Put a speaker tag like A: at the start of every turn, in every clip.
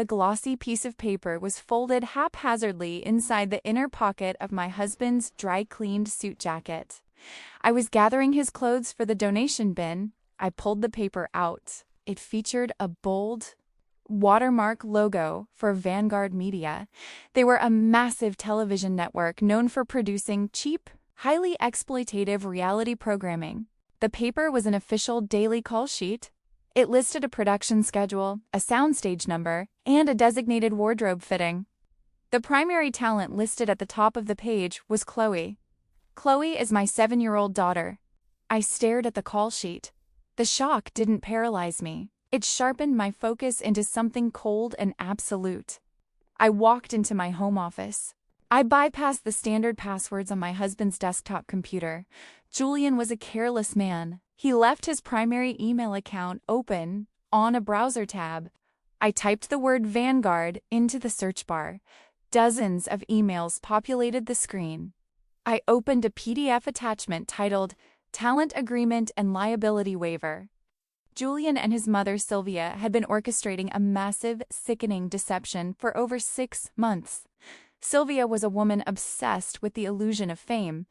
A: The glossy piece of paper was folded haphazardly inside the inner pocket of my husband's dry-cleaned suit jacket. I was gathering his clothes for the donation bin. I pulled the paper out. It featured a bold watermark logo for Vanguard Media. They were a massive television network known for producing cheap, highly exploitative reality programming. The paper was an official daily call sheet. It listed a production schedule, a soundstage number, and a designated wardrobe fitting. The primary talent listed at the top of the page was Chloe. Chloe is my 7-year-old daughter. I stared at the call sheet. The shock didn't paralyze me. It sharpened my focus into something cold and absolute. I walked into my home office. I bypassed the standard passwords on my husband's desktop computer. Julian was a careless man. He left his primary email account open on a browser tab. I typed the word Vanguard into the search bar. Dozens of emails populated the screen. I opened a PDF attachment titled Talent Agreement and Liability Waiver. Julian and his mother Sylvia had been orchestrating a massive, sickening deception for over 6 months. Sylvia was a woman obsessed with the illusion of fame.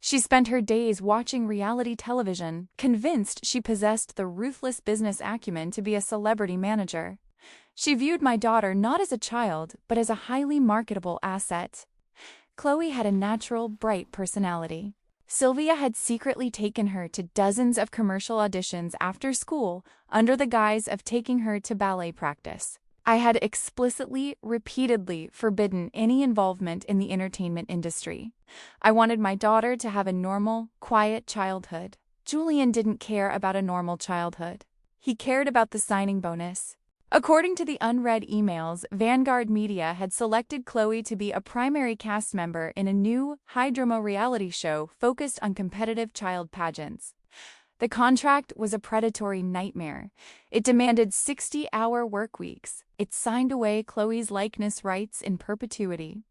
A: She spent her days watching reality television, convinced she possessed the ruthless business acumen to be a celebrity manager. She viewed my daughter not as a child, but as a highly marketable asset. Chloe had a natural, bright personality. Sylvia had secretly taken her to dozens of commercial auditions after school under the guise of taking her to ballet practice. I had explicitly, repeatedly forbidden any involvement in the entertainment industry. I wanted my daughter to have a normal, quiet childhood. Julian didn't care about a normal childhood. He cared about the signing bonus. According to the unread emails, Vanguard Media had selected Chloe to be a primary cast member in a new, high-drama reality show focused on competitive child pageants. The contract was a predatory nightmare. It demanded 60-hour work weeks. It signed away Chloe's likeness rights in perpetuity.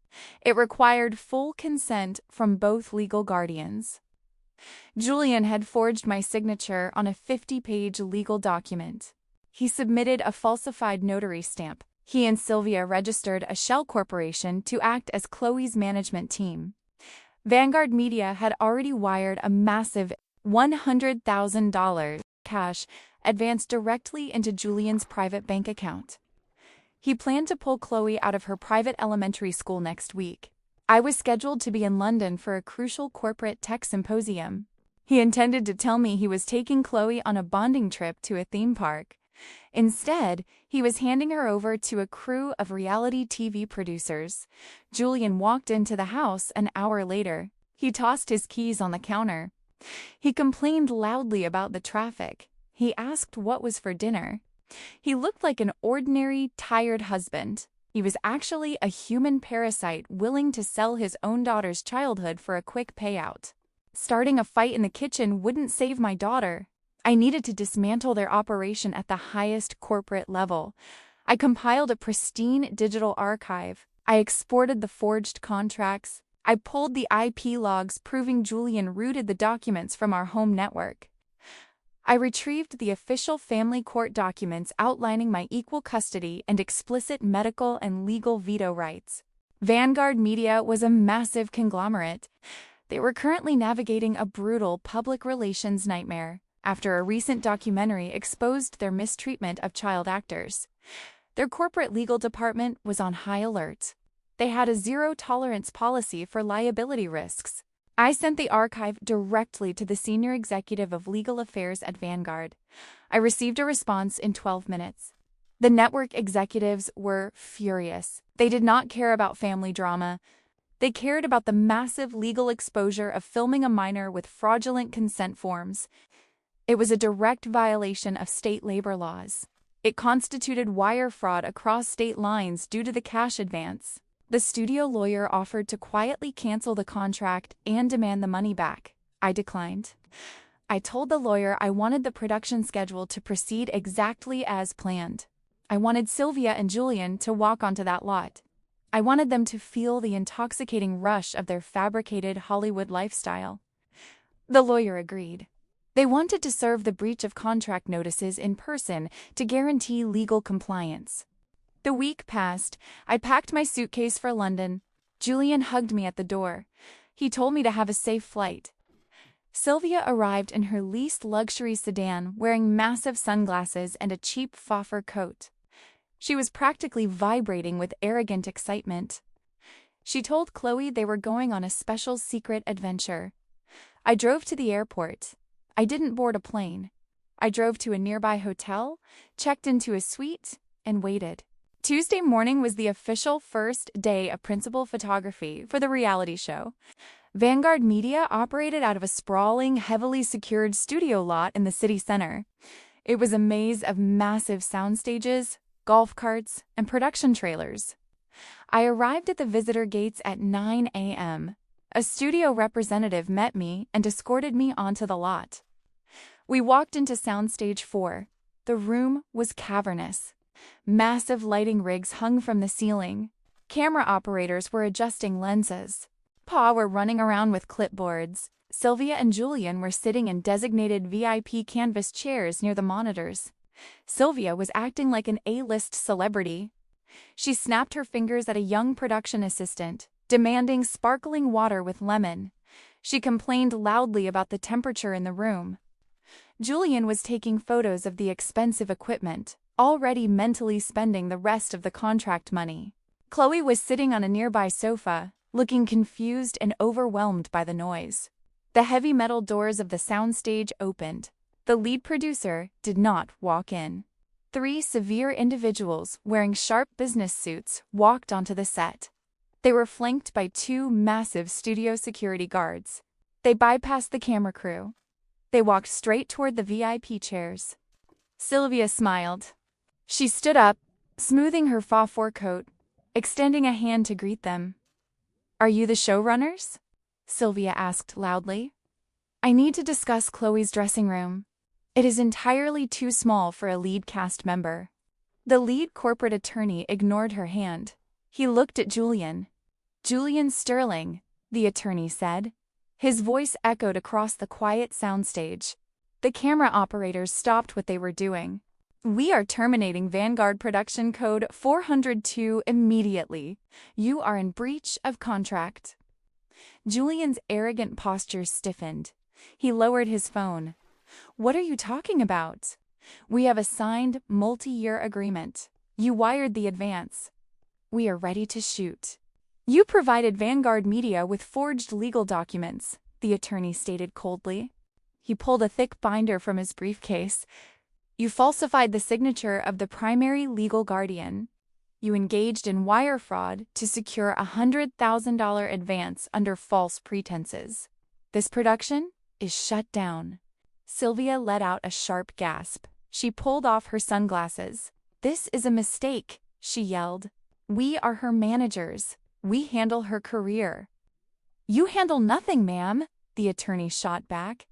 A: It required full consent from both legal guardians. Julian had forged my signature on a 50-page legal document. He submitted a falsified notary stamp. He and Sylvia registered a shell corporation to act as Chloe's management team. Vanguard Media had already wired a massive $100,000 cash advanced directly into Julian's private bank account. He planned to pull Chloe out of her private elementary school next week. I was scheduled to be in London for a crucial corporate tech symposium. He intended to tell me he was taking Chloe on a bonding trip to a theme park. Instead, he was handing her over to a crew of reality TV producers. Julian walked into the house an hour later. He tossed his keys on the counter. He complained loudly about the traffic. He asked what was for dinner. He looked like an ordinary, tired husband. He was actually a human parasite willing to sell his own daughter's childhood for a quick payout. Starting a fight in the kitchen wouldn't save my daughter. I needed to dismantle their operation at the highest corporate level. I compiled a pristine digital archive. I exported the forged contracts. I pulled the IP logs proving Julian rooted the documents from our home network. I retrieved the official family court documents outlining my equal custody and explicit medical and legal veto rights. Vanguard Media was a massive conglomerate. They were currently navigating a brutal public relations nightmare after a recent documentary exposed their mistreatment of child actors. Their corporate legal department was on high alert. They had a zero-tolerance policy for liability risks. I sent the archive directly to the senior executive of legal affairs at Vanguard. I received a response in 12 minutes. The network executives were furious. They did not care about family drama. They cared about the massive legal exposure of filming a minor with fraudulent consent forms. It was a direct violation of state labor laws. It constituted wire fraud across state lines due to the cash advance. The studio lawyer offered to quietly cancel the contract and demand the money back. I declined. I told the lawyer I wanted the production schedule to proceed exactly as planned. I wanted Sylvia and Julian to walk onto that lot. I wanted them to feel the intoxicating rush of their fabricated Hollywood lifestyle. The lawyer agreed. They wanted to serve the breach of contract notices in person to guarantee legal compliance. The week passed. I packed my suitcase for London. Julian hugged me at the door. He told me to have a safe flight. Sylvia arrived in her least luxury sedan, wearing massive sunglasses and a cheap faux coat. She was practically vibrating with arrogant excitement. She told Chloe they were going on a special secret adventure. I drove to the airport. I didn't board a plane. I drove to a nearby hotel, checked into a suite, and waited. Tuesday morning was the official first day of principal photography for the reality show. Vanguard Media operated out of a sprawling, heavily secured studio lot in the city center. It was a maze of massive sound stages, golf carts, and production trailers. I arrived at the visitor gates at 9 a.m. A studio representative met me and escorted me onto the lot. We walked into Soundstage 4. The room was cavernous. Massive lighting rigs hung from the ceiling. Camera operators were adjusting lenses. Pa were running around with clipboards. Sylvia and Julian were sitting in designated VIP canvas chairs near the monitors. Sylvia was acting like an A-list celebrity. She snapped her fingers at a young production assistant, demanding sparkling water with lemon. She complained loudly about the temperature in the room. Julian was taking photos of the expensive equipment, already mentally spending the rest of the contract money. Chloe was sitting on a nearby sofa, looking confused and overwhelmed by the noise. The heavy metal doors of the soundstage opened. The lead producer did not walk in. 3 severe individuals wearing sharp business suits walked onto the set. They were flanked by 2 massive studio security guards. They bypassed the camera crew. They walked straight toward the VIP chairs. Sylvia smiled. She stood up, smoothing her faux fur coat, extending a hand to greet them. "Are you the showrunners?" Sylvia asked loudly. "I need to discuss Chloe's dressing room. It is entirely too small for a lead cast member." The lead corporate attorney ignored her hand. He looked at Julian. "Julian Sterling," the attorney said. His voice echoed across the quiet soundstage. The camera operators stopped what they were doing. "We are terminating Vanguard Production Code 402 immediately. You are in breach of contract." Julian's arrogant posture stiffened. He lowered his phone. "What are you talking about? We have a signed multi-year agreement. You wired the advance. We are ready to shoot." "You provided Vanguard Media with forged legal documents," the attorney stated coldly. He pulled a thick binder from his briefcase. "You falsified the signature of the primary legal guardian. You engaged in wire fraud to secure a $100,000 advance under false pretenses. This production is shut down." Sylvia let out a sharp gasp. She pulled off her sunglasses. "This is a mistake," she yelled. "We are her managers. We handle her career." "You handle nothing, ma'am," the attorney shot back.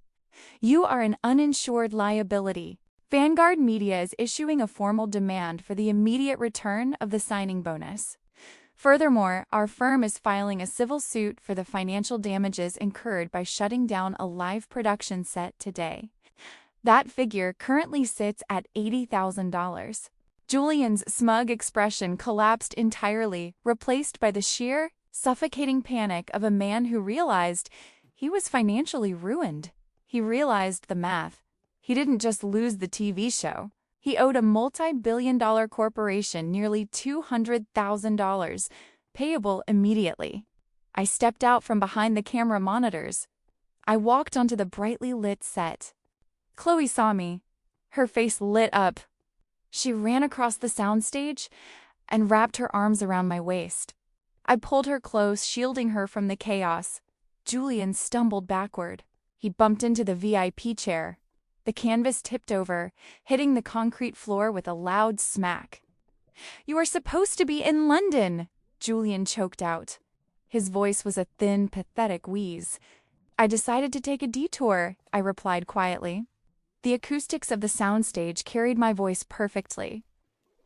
A: "You are an uninsured liability. Vanguard Media is issuing a formal demand for the immediate return of the signing bonus. Furthermore, our firm is filing a civil suit for the financial damages incurred by shutting down a live production set today. That figure currently sits at $80,000. Julian's smug expression collapsed entirely, replaced by the sheer, suffocating panic of a man who realized he was financially ruined. He realized the math. He didn't just lose the TV show. He owed a multi-billion-dollar corporation nearly $200,000, payable immediately. I stepped out from behind the camera monitors. I walked onto the brightly lit set. Chloe saw me. Her face lit up. She ran across the soundstage and wrapped her arms around my waist. I pulled her close, shielding her from the chaos. Julian stumbled backward. He bumped into the VIP chair. The canvas tipped over, hitting the concrete floor with a loud smack. "You are supposed to be in London," Julian choked out. His voice was a thin, pathetic wheeze. "I decided to take a detour," I replied quietly. The acoustics of the soundstage carried my voice perfectly.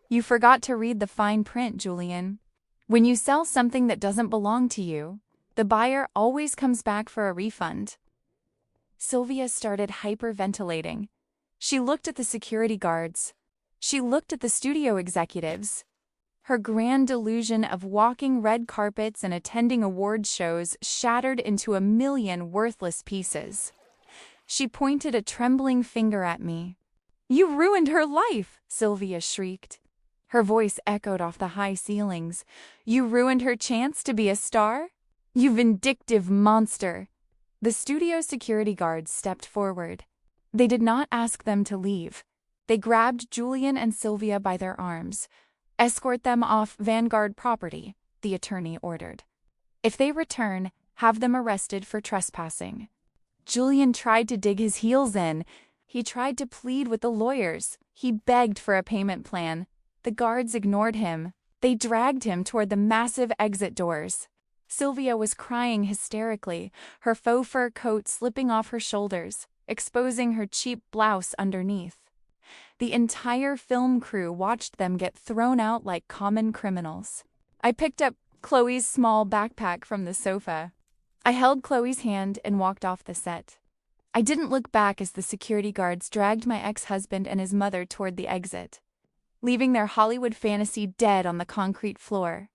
A: "You forgot to read the fine print, Julian. When you sell something that doesn't belong to you, the buyer always comes back for a refund." Sylvia started hyperventilating. She looked at the security guards. She looked at the studio executives. Her grand delusion of walking red carpets and attending award shows shattered into a million worthless pieces. She pointed a trembling finger at me. "You ruined her life!" Sylvia shrieked. Her voice echoed off the high ceilings. "You ruined her chance to be a star? You vindictive monster!" The studio security guards stepped forward. They did not ask them to leave. They grabbed Julian and Sylvia by their arms. "Escort them off Vanguard property," the attorney ordered. "If they return, have them arrested for trespassing." Julian tried to dig his heels in. He tried to plead with the lawyers. He begged for a payment plan. The guards ignored him. They dragged him toward the massive exit doors. Sylvia was crying hysterically, her faux fur coat slipping off her shoulders, exposing her cheap blouse underneath. The entire film crew watched them get thrown out like common criminals. I picked up Chloe's small backpack from the sofa. I held Chloe's hand and walked off the set. I didn't look back as the security guards dragged my ex-husband and his mother toward the exit, leaving their Hollywood fantasy dead on the concrete floor.